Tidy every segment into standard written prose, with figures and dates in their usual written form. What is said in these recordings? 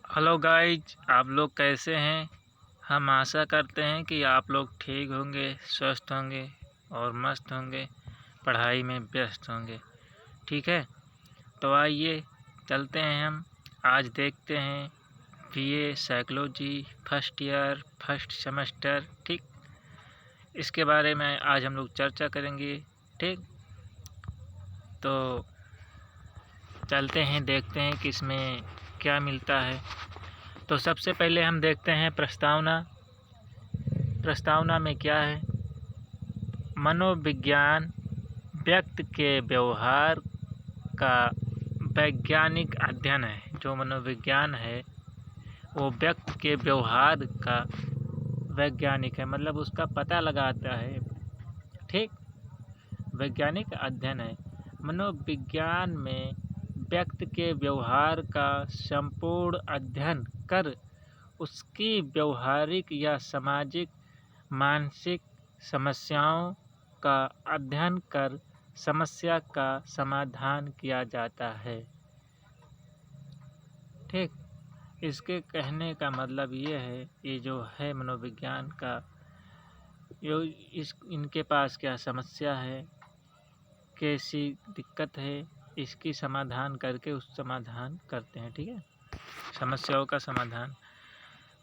Hello guys, आप लोग कैसे हैं। हम आशा करते हैं कि आप लोग ठीक होंगे, स्वस्थ होंगे और मस्त होंगे, पढ़ाई में व्यस्त होंगे। ठीक है, तो आइए चलते हैं। हम आज देखते हैं BA psychology first year first semester. ठीक, इसके बारे में आज हम लोग चर्चा करेंगे। ठीक, तो चलते हैं, देखते हैं कि इसमें क्या मिलता है। तो सबसे पहले हम देखते हैं प्रस्तावना। प्रस्तावना में क्या है? मनोविज्ञान व्यक्ति के व्यवहार का वैज्ञानिक अध्ययन है। जो मनोविज्ञान है वो व्यक्ति के व्यवहार का वैज्ञानिक है, मतलब उसका पता लगाता है। ठीक, वैज्ञानिक अध्ययन है। मनोविज्ञान में व्यक्ति के व्यवहार का संपूर्ण अध्ययन कर उसकी व्यवहारिक या सामाजिक मानसिक समस्याओं का अध्ययन कर समस्या का समाधान किया जाता है। ठीक, इसके कहने का मतलब ये है, ये जो है मनोविज्ञान का, इनके पास क्या समस्या है, कैसी दिक्कत है, इसकी समाधान करके उस समाधान करते हैं। ठीक है, समस्याओं का समाधान।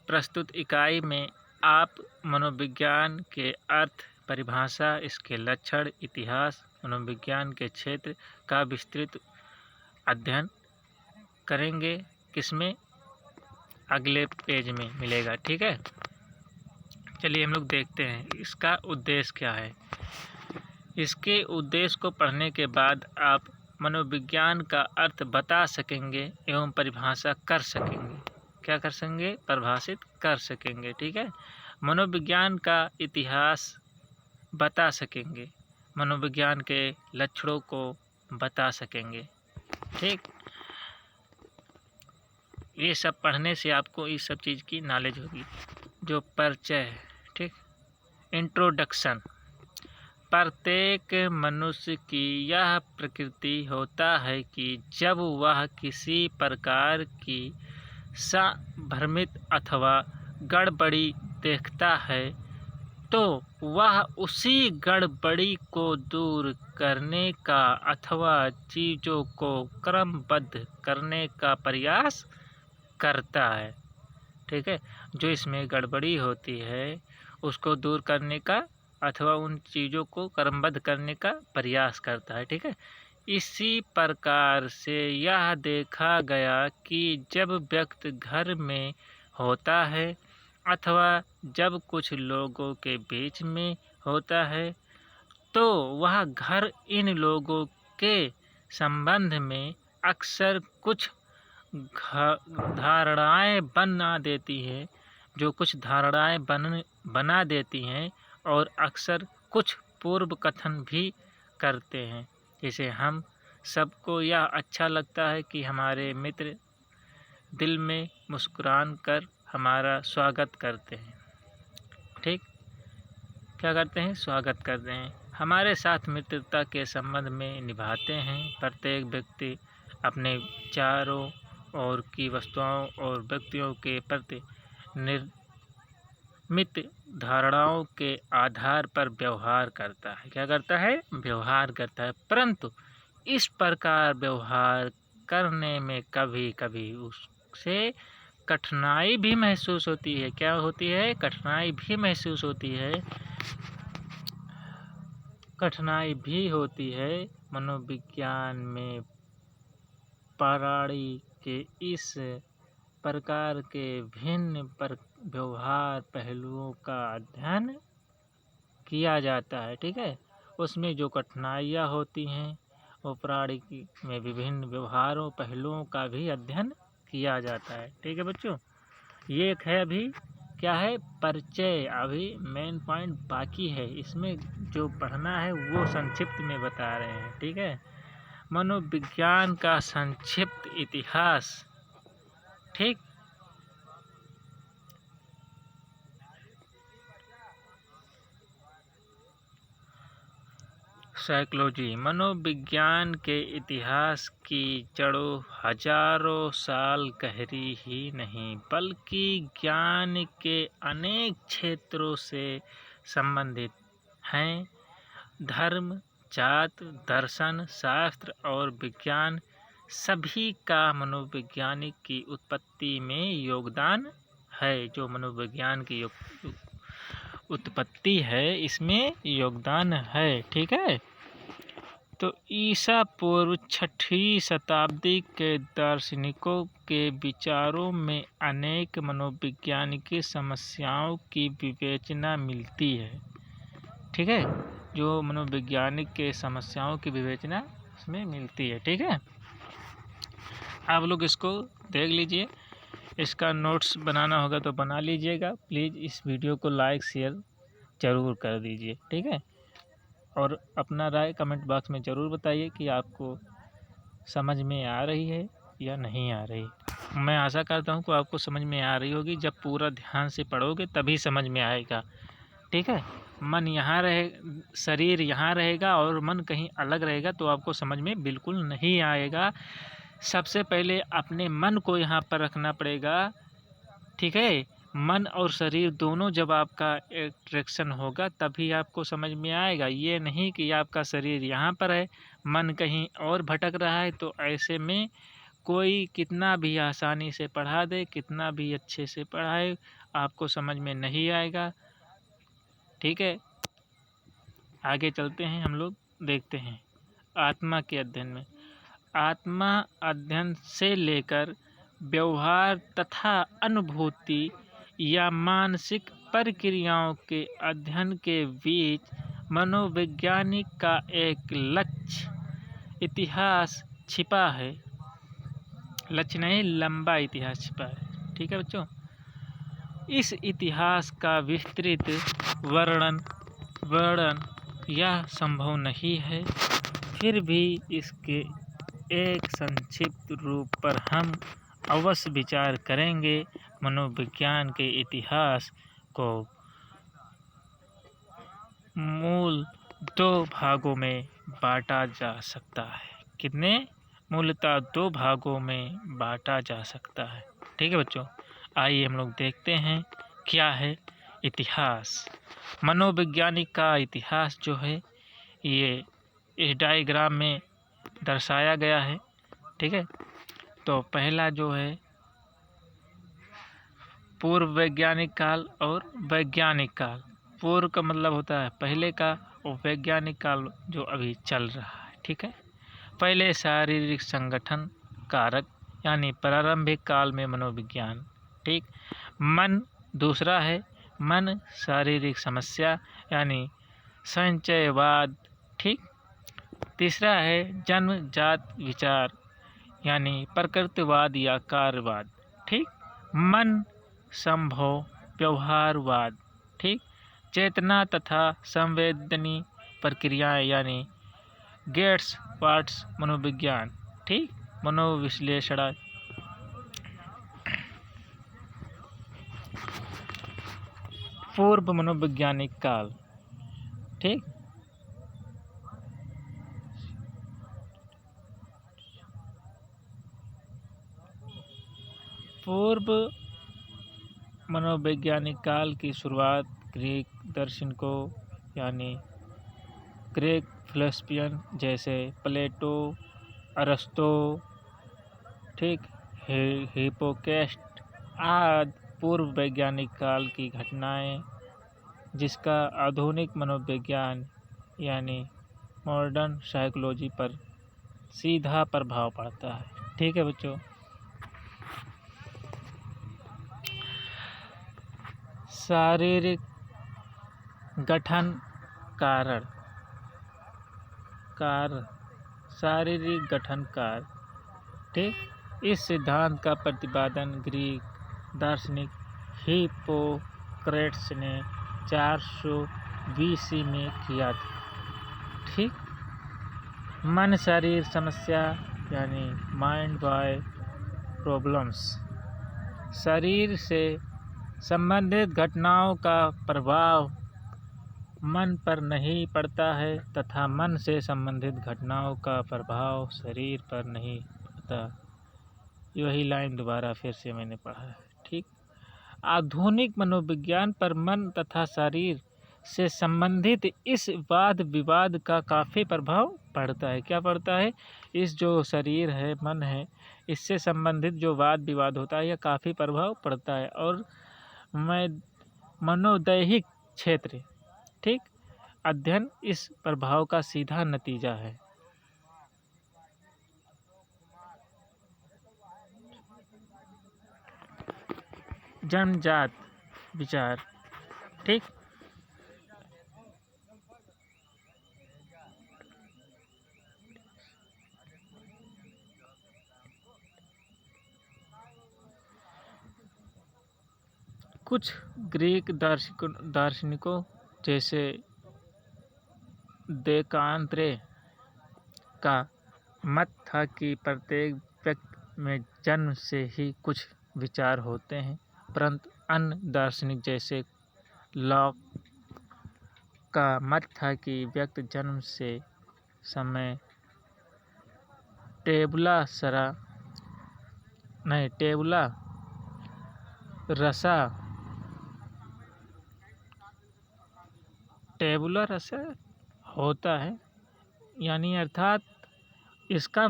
प्रस्तुत इकाई में आप मनोविज्ञान के अर्थ, परिभाषा, इसके लक्षण, इतिहास, मनोविज्ञान के क्षेत्र का विस्तृत अध्ययन करेंगे। किसमें? अगले पेज में मिलेगा। ठीक है, चलिए हम लोग देखते हैं इसका उद्देश्य क्या है। इसके उद्देश्य को पढ़ने के बाद आप मनोविज्ञान का अर्थ बता सकेंगे एवं परिभाषा कर सकेंगे। क्या कर सकेंगे? परिभाषित कर सकेंगे। ठीक है, मनोविज्ञान का इतिहास बता सकेंगे, मनोविज्ञान के लक्षणों को बता सकेंगे। ठीक, ये सब पढ़ने से आपको इस सब चीज़ की नॉलेज होगी। जो परिचय है, ठीक, इंट्रोडक्शन। प्रत्येक मनुष्य की यह प्रकृति होता है कि जब वह किसी प्रकार की भ्रमित अथवा गड़बड़ी देखता है तो वह उसी गड़बड़ी को दूर करने का अथवा चीज़ों को क्रमबद्ध करने का प्रयास करता है। ठीक है, जो इसमें गड़बड़ी होती है उसको दूर करने का अथवा उन चीज़ों को क्रमबद्ध करने का प्रयास करता है। ठीक है, इसी प्रकार से यह देखा गया कि जब व्यक्ति घर में होता है अथवा जब कुछ लोगों के बीच में होता है तो वह घर इन लोगों के संबंध में अक्सर कुछ धारणाएं बना देती है, जो कुछ धारणाएं बना देती हैं और अक्सर कुछ पूर्व कथन भी करते हैं। जैसे हम सबको यह अच्छा लगता है कि हमारे मित्र दिल में मुस्कुरान कर हमारा स्वागत करते हैं। ठीक, क्या करते हैं? स्वागत करते हैं, हमारे साथ मित्रता के संबंध में निभाते हैं। प्रत्येक व्यक्ति अपने विचारों और की वस्तुओं और व्यक्तियों के प्रति निर्मित धारणाओं के आधार पर व्यवहार करता है। क्या करता है? व्यवहार करता है। परंतु इस प्रकार व्यवहार करने में कभी कभी उससे कठिनाई भी महसूस होती है। क्या होती है? कठिनाई भी महसूस होती है। कठिनाई भी होती है। मनोविज्ञान में प्राणी के इस प्रकार के भिन्न व्यवहार पहलुओं का अध्ययन किया जाता है। ठीक है, उसमें जो कठिनाइयाँ होती हैं वो प्राणी में विभिन्न व्यवहारों पहलुओं का भी अध्ययन किया जाता है। ठीक है बच्चों, ये एक है। अभी क्या है? परिचय। अभी मेन पॉइंट बाकी है, इसमें जो पढ़ना है वो संक्षिप्त में बता रहे हैं। ठीक है, मनोविज्ञान का संक्षिप्त इतिहास। ठीक, साइकोलॉजी मनोविज्ञान के इतिहास की जड़ों हजारों साल गहरी ही नहीं बल्कि ज्ञान के अनेक क्षेत्रों से संबंधित हैं। धर्म, जात, दर्शन, शास्त्र और विज्ञान सभी का मनोविज्ञानिक की उत्पत्ति में योगदान है। जो मनोविज्ञान की उत्पत्ति है इसमें योगदान है। ठीक है। तो ईसा पूर्व 6वीं शताब्दी के दार्शनिकों के विचारों में अनेक मनोवैज्ञानिक समस्याओं की विवेचना मिलती है। ठीक है। जो मनोवैज्ञानिक के समस्याओं की विवेचना इसमें मिलती है। ठीक है। आप लोग इसको देख लीजिए, इसका नोट्स बनाना होगा तो बना लीजिएगा। प्लीज़ इस वीडियो को लाइक शेयर ज़रूर कर दीजिए। ठीक है। और अपना राय कमेंट बॉक्स में ज़रूर बताइए कि आपको समझ में आ रही है या नहीं आ रही। मैं आशा करता हूँ कि आपको समझ में आ रही होगी। जब पूरा ध्यान से पढ़ोगे तभी समझ में आएगा। ठीक है। मन यहाँ रहे, शरीर यहाँ रहेगा और मन कहीं अलग रहेगा तो आपको समझ में बिल्कुल नहीं आएगा। सबसे पहले अपने मन को यहाँ पर रखना पड़ेगा। ठीक है। मन और शरीर दोनों जब आपका अट्रैक्शन होगा तभी आपको समझ में आएगा। ये नहीं कि आपका शरीर यहाँ पर है, मन कहीं और भटक रहा है, तो ऐसे में कोई कितना भी आसानी से पढ़ा दे, कितना भी अच्छे से पढ़ाए, आपको समझ में नहीं आएगा। ठीक है। आगे चलते हैं, हम लोग देखते हैं आत्मा के अध्ययन में। आत्मा अध्ययन से लेकर व्यवहार तथा अनुभूति या मानसिक प्रक्रियाओं के अध्ययन के बीच मनोवैज्ञानिक का एक लक्ष्य इतिहास छिपा है। लक्ष्य नहीं, लंबा इतिहास छिपा है। ठीक है बच्चों। इस इतिहास का विस्तृत वर्णन यह संभव नहीं है, फिर भी इसके एक संक्षिप्त रूप पर हम अवश्य विचार करेंगे। मनोविज्ञान के इतिहास को मूल 2 भागों में बांटा जा सकता है। कितने? मूलतः 2 भागों में बांटा जा सकता है। ठीक है बच्चों। आइए हम लोग देखते हैं क्या है इतिहास। मनोवैज्ञानिक का इतिहास जो है ये इस डायग्राम में दर्शाया गया है। ठीक है। तो पहला जो है पूर्व वैज्ञानिक काल और वैज्ञानिक काल। पूर्व का मतलब होता है पहले का, और वैज्ञानिक काल जो अभी चल रहा है। ठीक है। पहले शारीरिक संगठन कारक यानी प्रारंभिक काल में मनोविज्ञान। ठीक। मन दूसरा है, मन शारीरिक समस्या यानी संचयवाद। ठीक। तीसरा है जन्मजात विचार यानी प्रकृतिवाद या कार्यवाद। ठीक। मन संभव व्यवहारवाद। ठीक। चेतना तथा संवेदनी प्रक्रियाएं यानी गेट्स पार्ट्स मनोविज्ञान। ठीक। मनोविश्लेषण पूर्व मनोवैज्ञानिक काल। ठीक। पूर्व मनोवैज्ञानिक काल की शुरुआत ग्रीक दार्शनिकों यानी ग्रीक फिलोसफियन जैसे प्लेटो, अरस्तो, ठीक, हिप्पोक्रेटस आदि पूर्व वैज्ञानिक काल की घटनाएं जिसका आधुनिक मनोविज्ञान यानी मॉडर्न साइकोलॉजी पर सीधा प्रभाव पड़ता है। ठीक है बच्चों। शारीरिक गठन कारण शारीरिक गठन कार्य। ठीक। इस सिद्धांत का प्रतिपादन ग्रीक दार्शनिक हिप्पोक्रेटस ने 400 BC में किया था। ठीक। मन शरीर समस्या यानी माइंड बॉडी प्रॉब्लम्स। शरीर से संबंधित घटनाओं का प्रभाव मन पर नहीं पड़ता है तथा मन से संबंधित घटनाओं का प्रभाव शरीर पर नहीं पड़ता। वही लाइन दोबारा फिर से मैंने पढ़ा है। ठीक। आधुनिक मनोविज्ञान पर मन तथा शरीर से संबंधित इस वाद विवाद का काफ़ी प्रभाव पड़ता है। क्या पड़ता है? इस जो शरीर है, मन है, इससे संबंधित जो वाद विवाद होता है, यह काफ़ी प्रभाव पड़ता है। और मनोदैहिक क्षेत्र, ठीक, अध्ययन इस प्रभाव का सीधा नतीजा है। जन्मजात विचार, ठीक। कुछ ग्रीक दार्शनिकों जैसे देकांत्रे का मत था कि प्रत्येक व्यक्ति में जन्म से ही कुछ विचार होते हैं, परंतु अन्य दार्शनिक जैसे लॉक का मत था कि व्यक्ति जन्म से समय टेबुला रसा होता है, यानी अर्थात इसका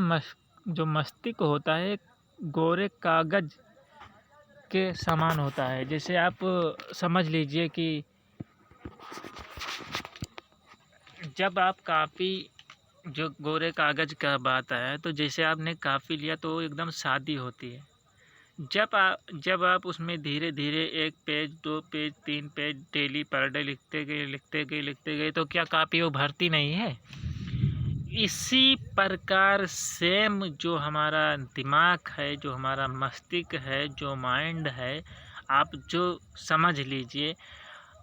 जो मस्तिष्क होता है गोरे कागज के समान होता है। जैसे आप समझ लीजिए कि जब आप काफ़ी, जो गोरे कागज का बात है, तो जैसे आपने काफ़ी लिया तो एकदम सादी होती है। जब आप उसमें धीरे धीरे 1 page 2 page 3 page daily per day लिखते गए तो क्या काफ़ी वो भरती नहीं है? इसी प्रकार सेम जो हमारा दिमाग है, जो हमारा मस्तिष्क है, जो माइंड है, आप जो समझ लीजिए,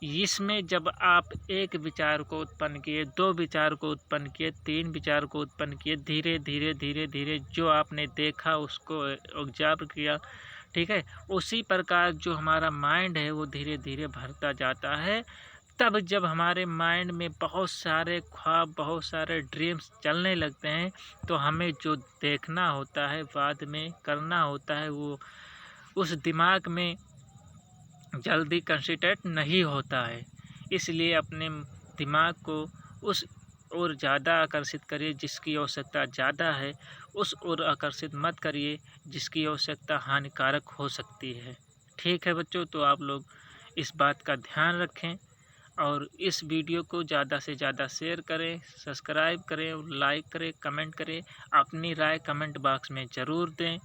इसमें जब आप एक विचार को उत्पन्न किए, 2 विचार को उत्पन्न किए, 3 विचार को उत्पन्न किए, धीरे धीरे जो आपने देखा उसको ऑब्जर्व किया, ठीक है, उसी प्रकार जो हमारा माइंड है वो धीरे धीरे भरता जाता है। तब जब हमारे माइंड में बहुत सारे ख्वाब, बहुत सारे ड्रीम्स चलने लगते हैं, तो हमें जो देखना होता है, बाद में करना होता है, वो उस दिमाग में जल्दी कंसंट्रेट नहीं होता है। इसलिए अपने दिमाग को उस ओर ज़्यादा आकर्षित करिए जिसकी आवश्यकता ज़्यादा है, उस ओर आकर्षित मत करिए जिसकी आवश्यकता हानिकारक हो सकती है। ठीक है बच्चों, तो आप लोग इस बात का ध्यान रखें और इस वीडियो को ज़्यादा से ज़्यादा शेयर करें, सब्सक्राइब करें, लाइक करें, कमेंट करें, अपनी राय कमेंट बॉक्स में ज़रूर दें।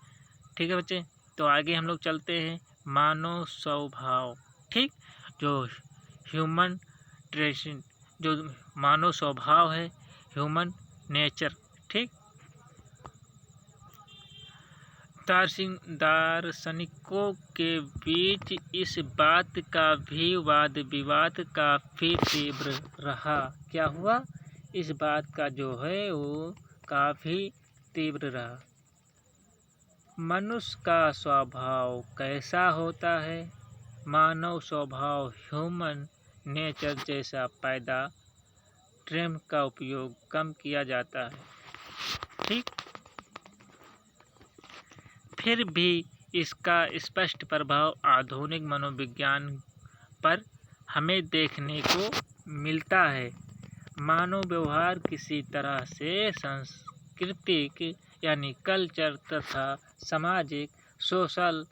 ठीक है बच्चे, तो आगे हम लोग चलते हैं मानव स्वभाव, ठीक, जो ह्यूमन ट्रेशन, जो मानव स्वभाव है, ह्यूमन नेचर, ठीक। दार्शनिकों के बीच इस बात का भी वाद विवाद काफ़ी तीव्र रहा। क्या हुआ? इस बात का जो है वो काफ़ी तीव्र रहा। मनुष्य का स्वभाव कैसा होता है? मानव स्वभाव ह्यूमन नेचर जैसा पैदा ट्रेम का उपयोग कम किया जाता है, ठीक। फिर भी इसका स्पष्ट प्रभाव आधुनिक मनोविज्ञान पर हमें देखने को मिलता है। मानव व्यवहार किसी तरह से सांस्कृतिक यानी कल्चर तथा सामाजिक सोशल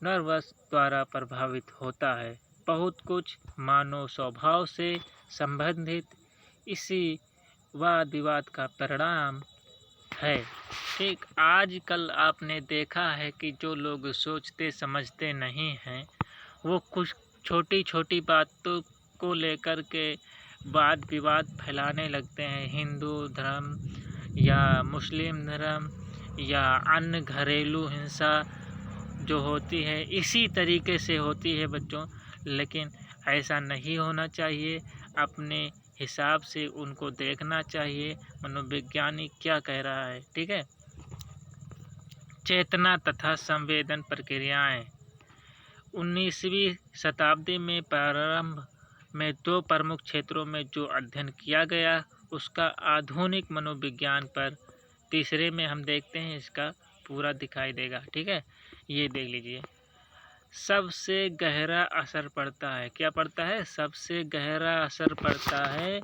नर्वस द्वारा प्रभावित होता है। बहुत कुछ मानव स्वभाव से संबंधित इसी वाद विवाद का परिणाम है, ठीक। आजकल आपने देखा है कि जो लोग सोचते समझते नहीं हैं, वो कुछ छोटी छोटी बातों को लेकर के वाद विवाद फैलाने लगते हैं। हिंदू धर्म या मुस्लिम धर्म या अन्य घरेलू हिंसा जो होती है, इसी तरीके से होती है बच्चों, लेकिन ऐसा नहीं होना चाहिए। अपने हिसाब से उनको देखना चाहिए मनोवैज्ञानिक क्या कह रहा है, ठीक है। चेतना तथा संवेदन प्रक्रियाएं 19वीं शताब्दी में प्रारंभ में 2 प्रमुख क्षेत्रों में जो अध्ययन किया गया उसका आधुनिक मनोविज्ञान पर, तीसरे में हम देखते हैं इसका पूरा दिखाई देगा। ठीक है, ये देख लीजिए। सबसे गहरा असर पड़ता है, क्या पड़ता है? सबसे गहरा असर पड़ता है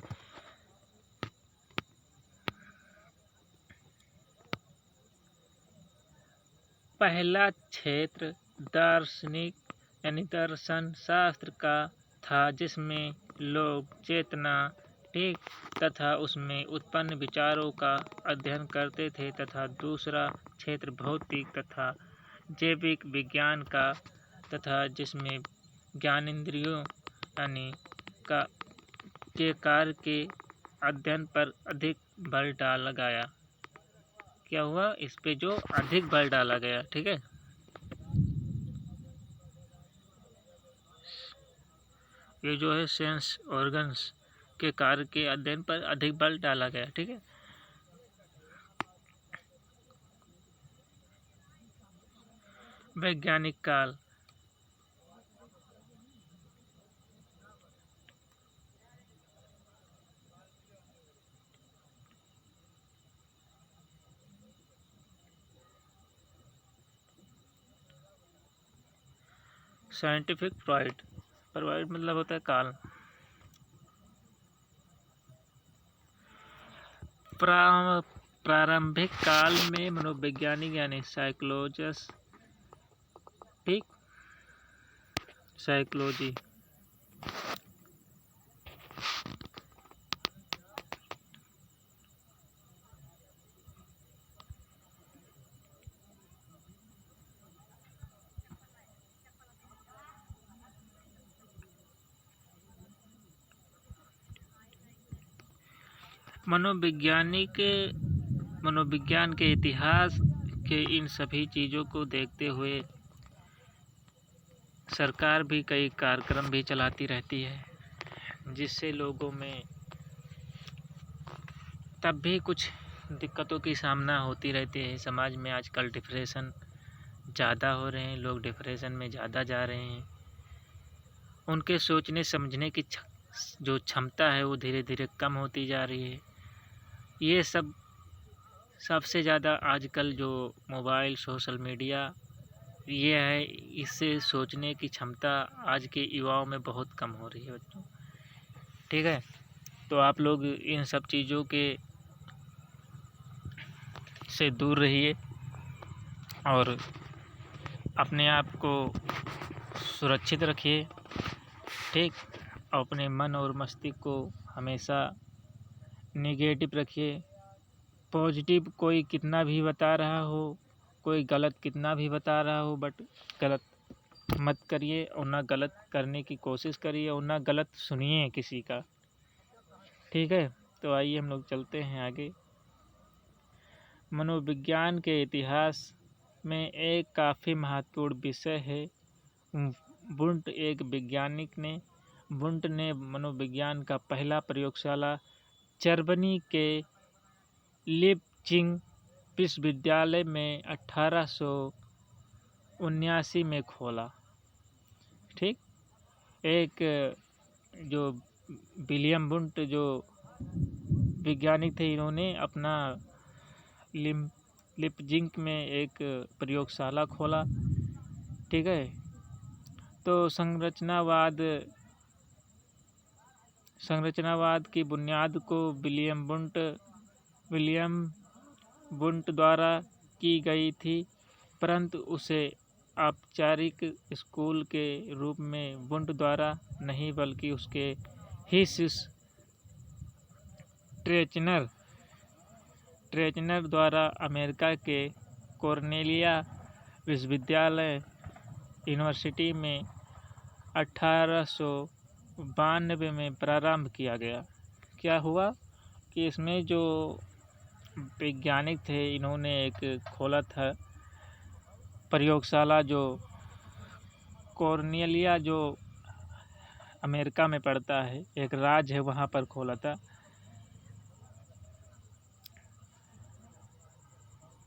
पहला क्षेत्र दार्शनिक यानी दर्शन शास्त्र का था, जिसमें लोग चेतना, ठीक, तथा उसमें उत्पन्न विचारों का अध्ययन करते थे, तथा दूसरा क्षेत्र भौतिक तथा जैविक विज्ञान का तथा जिसमें ज्ञानेंद्रियों यानी के कार्य के अध्ययन पर अधिक बल डाला गया। क्या हुआ? इस पे जो अधिक बल डाला गया। ठीक है, ये जो है सेंस ऑर्गन्स के कार्य के अध्ययन पर अधिक बल डाला गया। ठीक है, वैज्ञानिक काल। साइंटिफिक फ्रॉइड, फ्रॉइड मतलब होता है काल। प्रारंभिक काल में मनोवैज्ञानिक यानी साइकोलॉजिस्ट, ठीक, साइकोलॉजी मनोविज्ञान के इतिहास के इन सभी चीज़ों को देखते हुए सरकार भी कई कार्यक्रम भी चलाती रहती है, जिससे लोगों में तब भी कुछ दिक्कतों की सामना होती रहती है। समाज में आजकल डिप्रेशन ज़्यादा हो रहे हैं, लोग डिप्रेशन में ज़्यादा जा रहे हैं। उनके सोचने समझने की जो क्षमता है वो धीरे धीरे कम होती जा रही है। ये सबसे ज़्यादा आजकल जो मोबाइल, सोशल मीडिया ये है, इससे सोचने की क्षमता आज के युवाओं में बहुत कम हो रही है बच्चों। ठीक है, तो आप लोग इन सब चीज़ों के से दूर रहिए और अपने आप को सुरक्षित रखिए। ठीक, अपने मन और मस्तिष्क को हमेशा नेगेटिव रखिए। पॉजिटिव कोई कितना भी बता रहा हो, कोई गलत कितना भी बता रहा हो, बट गलत मत करिए और ना गलत करने की कोशिश करिए और ना गलत सुनिए किसी का। ठीक है, तो आइए हम लोग चलते हैं आगे। मनोविज्ञान के इतिहास में एक काफ़ी महत्वपूर्ण विषय है। वुंट ने मनोविज्ञान का पहला प्रयोगशाला जर्मनी के लीपजिग विश्वविद्यालय में 1879 में खोला। ठीक, एक जो विलियम वुंट जो वैज्ञानिक थे, इन्होंने अपना लीपजिग में एक प्रयोगशाला खोला। ठीक है, तो संरचनावाद की बुनियाद को विलियम वुंट द्वारा की गई थी, परंतु उसे औपचारिक स्कूल के रूप में वुंट द्वारा नहीं बल्कि उसके ही शिष्य ट्रेचनर द्वारा अमेरिका के कॉर्नेलिया विश्वविद्यालय यूनिवर्सिटी में 1892 में प्रारंभ किया गया। क्या हुआ कि इसमें जो वैज्ञानिक थे, इन्होंने एक खोला था प्रयोगशाला, जो कॉर्नेलिया जो अमेरिका में पड़ता है, एक राज्य है, वहाँ पर खोला था।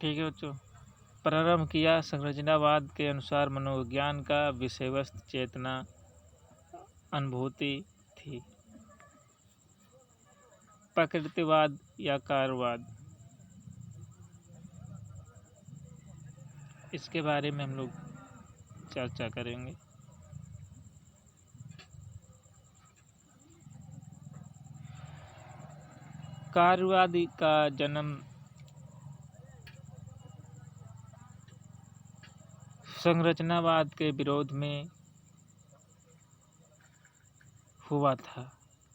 ठीक है बच्चों, प्रारंभ किया। संरचनावाद के अनुसार मनोविज्ञान का विषय वस्तु चेतना, अनुभूति थी, प्रकृतिवाद या कार्यवाद। इसके बारे में हम लोग चर्चा करेंगे। कार्यवाद का जन्म संरचनावाद के विरोध में हुआ था,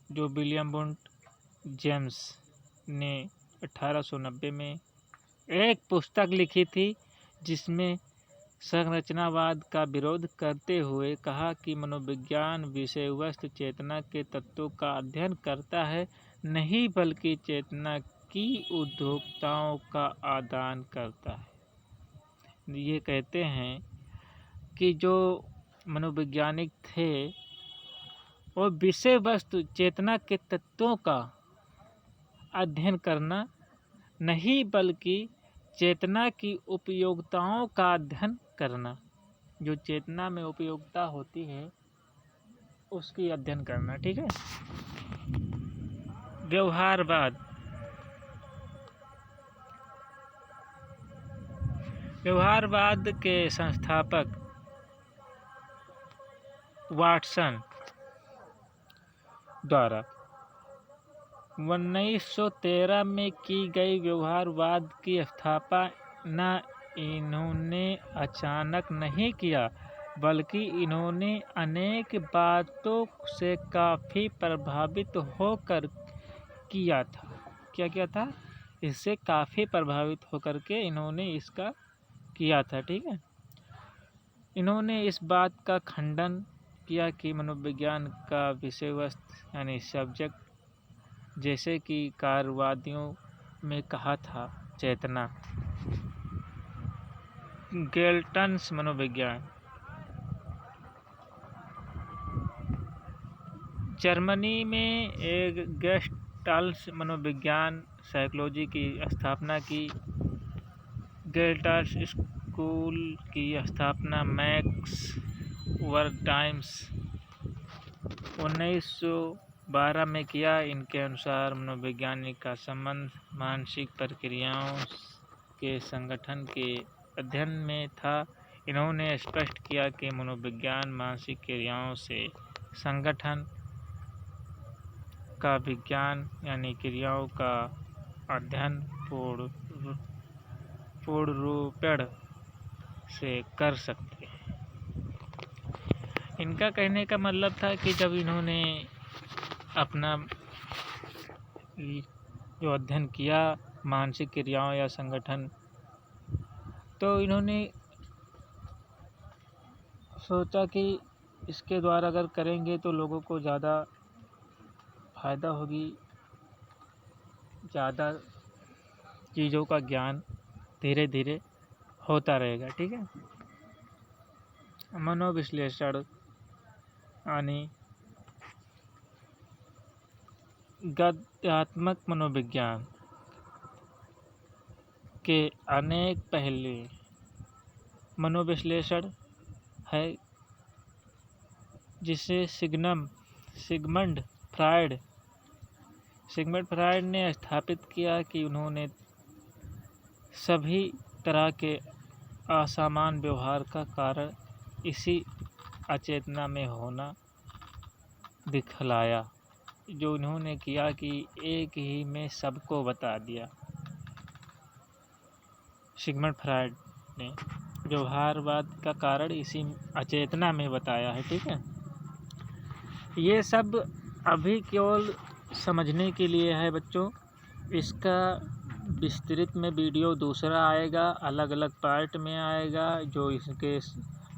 जो विलियम वुड जेम्स ने 1890 में एक पुस्तक लिखी थी, जिसमें संरचनावाद का विरोध करते हुए कहा कि मनोविज्ञान विषय वस्तु चेतना के तत्वों का अध्ययन करता है, नहीं बल्कि चेतना की उद्योक्ताओं का आदान करता है। ये कहते हैं कि जो मनोवैज्ञानिक थे वो विषय वस्तु चेतना के तत्वों का अध्ययन करना नहीं बल्कि चेतना की उपयोगिताओं का अध्ययन करना, जो चेतना में उपयोगिता होती है उसकी अध्ययन करना। ठीक है। व्यवहारवाद। व्यवहारवाद के संस्थापक वाटसन द्वारा 1913 में की गई व्यवहारवाद की स्थापना इन्होंने अचानक नहीं किया, बल्कि इन्होंने अनेक बातों से काफ़ी प्रभावित होकर किया था। क्या किया था? इससे काफ़ी प्रभावित होकर के इन्होंने इसका किया था। ठीक है। इन्होंने इस बात का खंडन किया कि मनोविज्ञान का विषय वस्तु यानी सब्जेक्ट, जैसे कि कार्यवादियों में कहा था चेतना, गेल्टन्स मनोविज्ञान, जर्मनी में एक गेस्टाल्ट मनोविज्ञान साइकोलॉजी की स्थापना की। गेस्टाल्ट स्कूल की स्थापना मैक्स वर्डाइम्स 1912 में किया। इनके अनुसार मनोविज्ञान का संबंध मानसिक प्रक्रियाओं के संगठन के अध्ययन में था। इन्होंने स्पष्ट किया कि मनोविज्ञान मानसिक क्रियाओं से संगठन का विज्ञान यानी क्रियाओं का अध्ययन पूर्णरूपेण से कर सकते हैं। इनका कहने का मतलब था कि जब इन्होंने अपना जो अध्ययन किया मानसिक क्रियाओं या संगठन, तो इन्होंने सोचा कि इसके द्वारा अगर करेंगे तो लोगों को ज़्यादा फायदा होगी, ज़्यादा चीज़ों का ज्ञान धीरे धीरे होता रहेगा। ठीक है। मनोविश्लेषण यानी गद्यात्मक मनोविज्ञान के अनेक पहलू मनोविश्लेषण है, जिसे सिगमंड फ्रायड ने स्थापित किया कि उन्होंने सभी तरह के असामान्य व्यवहार का कारण इसी अचेतना में होना दिखलाया। जो इन्होंने किया कि एक ही में सबको बता दिया। सिगमंड फ्रायड ने व्यवहारवाद का कारण इसी अचेतना में बताया है। ठीक है। ये सब अभी केवल समझने के लिए है बच्चों। इसका विस्तृत में वीडियो दूसरा आएगा, अलग अलग पार्ट में आएगा। जो इसके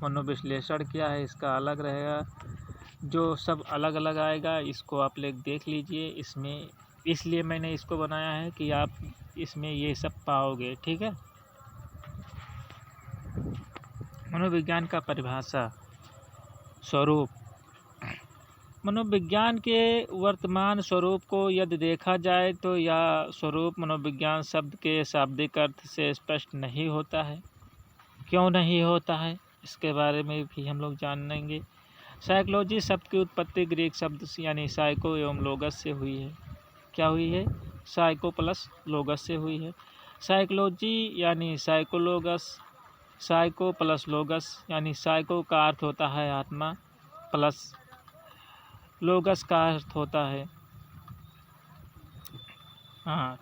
मनोविश्लेषण क्या है इसका अलग रहेगा, जो सब अलग अलग आएगा इसको आप लोग देख लीजिए। इसमें इसलिए मैंने इसको बनाया है कि आप इसमें ये सब पाओगे। ठीक है। मनोविज्ञान का परिभाषा स्वरूप। मनोविज्ञान के वर्तमान स्वरूप को यदि देखा जाए तो यह स्वरूप मनोविज्ञान शब्द के शाब्दिक अर्थ से स्पष्ट नहीं होता है। क्यों नहीं होता है इसके बारे में भी हम लोग जानेंगे। साइकोलॉजी शब्द की उत्पत्ति ग्रीक शब्द यानी साइको एवं लोगस से हुई है। क्या हुई है? साइको प्लस लोगस से हुई है। साइकोलॉजी यानी साइकोलोगस, साइको प्लस लोगस यानी साइको का अर्थ होता है आत्मा, प्लस लोगस का अर्थ होता है,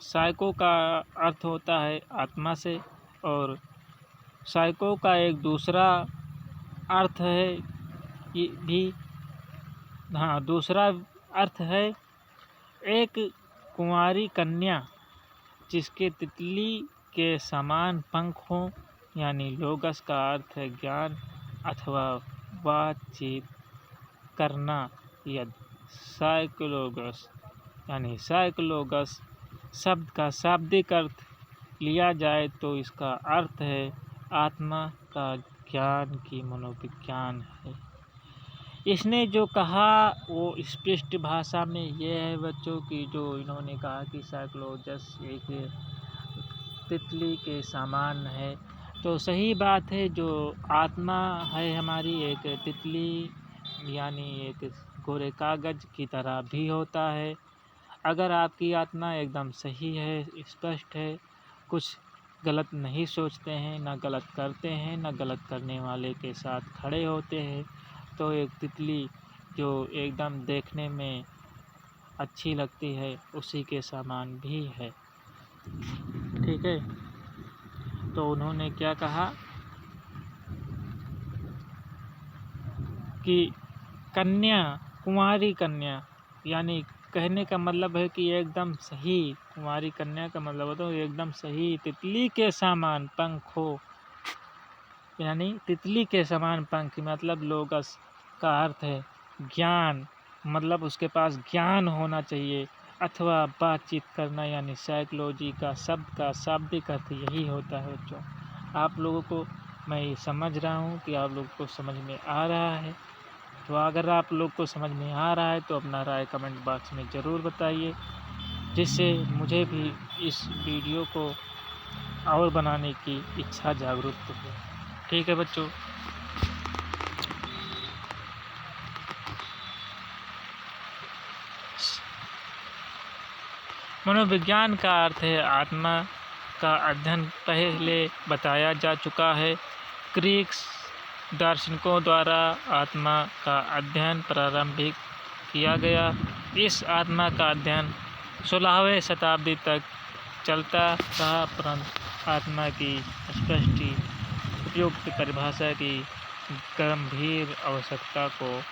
साइको का अर्थ होता है आत्मा से, और साइको का एक दूसरा अर्थ है ये भी, दूसरा अर्थ है एक कुंवारी कन्या जिसके तितली के समान पंख हों, यानी लोगस का अर्थ है ज्ञान अथवा बातचीत करना। यदि साइकोलोगस यानी साइकोलोगस शब्द का शाब्दिक अर्थ लिया जाए तो इसका अर्थ है आत्मा का ज्ञान की मनोविज्ञान है। इसने जो कहा वो स्पष्ट भाषा में ये है बच्चों की, जो इन्होंने कहा कि साइकोलॉजस एक तितली के समान है, तो सही बात है। जो आत्मा है हमारी एक तितली यानी एक कोरे कागज़ की तरह भी होता है। अगर आपकी आत्मा एकदम सही है, स्पष्ट है, कुछ गलत नहीं सोचते हैं, ना गलत करते हैं, ना गलत करने वाले के साथ खड़े होते हैं, तो एक तितली जो एकदम देखने में अच्छी लगती है उसी के समान भी है। ठीक है, तो उन्होंने क्या कहा कि कन्या, कुंवारी कन्या, यानी कहने का मतलब है कि एकदम सही, कुंवारी कन्या का मतलब होता है एकदम सही तितली के समान पंख हो, यानी तितली के समान पंख, मतलब लोगस का अर्थ है ज्ञान, मतलब उसके पास ज्ञान होना चाहिए, अथवा बातचीत करना, यानी साइकोलॉजी का शब्द का शाब्दिक अर्थ यही होता है बच्चों। आप लोगों को मैं समझ रहा हूँ कि आप लोगों को समझ में आ रहा है। तो अगर आप लोग को समझ में आ रहा है तो अपना राय कमेंट बॉक्स में ज़रूर बताइए, जिससे मुझे भी इस वीडियो को और बनाने की इच्छा जागरूक हो। ठीक है बच्चों, मनोविज्ञान का अर्थ है आत्मा का अध्ययन पहले बताया जा चुका है। ग्रीक दार्शनिकों द्वारा आत्मा का अध्ययन प्रारंभिक किया गया। इस आत्मा का अध्ययन 16वीं शताब्दी तक चलता रहा, परंतु आत्मा की स्पष्ट उपयुक्त परिभाषा की गंभीर आवश्यकता को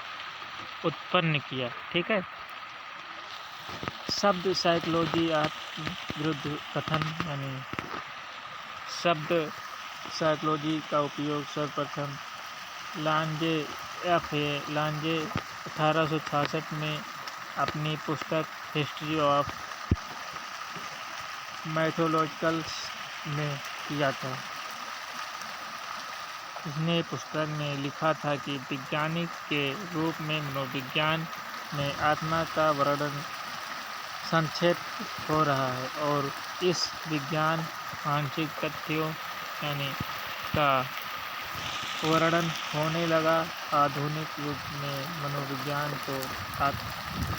उत्पन्न किया। ठीक है, शब्द साइकोलॉजी विरुद्ध कथन, यानी शब्द साइकोलॉजी का उपयोग सर्वप्रथम लांजे 1866 में अपनी पुस्तक हिस्ट्री ऑफ मैथोलॉजिकल्स में किया था। इसने पुस्तक में लिखा था कि वैज्ञानिक के रूप में मनोविज्ञान में आत्मा का वर्णन संक्षेप हो रहा है, और इस विज्ञान मानसिक तथ्यों यानी का वर्णन होने लगा। आधुनिक युग में मनोविज्ञान को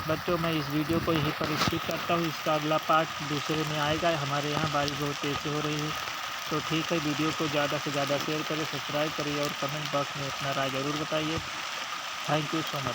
बच्चों मैं इस वीडियो को यहीं पर स्किप करता हूँ। इसका अगला पार्ट दूसरे में आएगा। हमारे यहाँ बारिश बहुत तेज़ से हो रही है, तो ठीक है, वीडियो को ज़्यादा से ज़्यादा शेयर करें, सब्सक्राइब करिए और कमेंट बॉक्स में अपना राय ज़रूर बताइए। Thank you so much.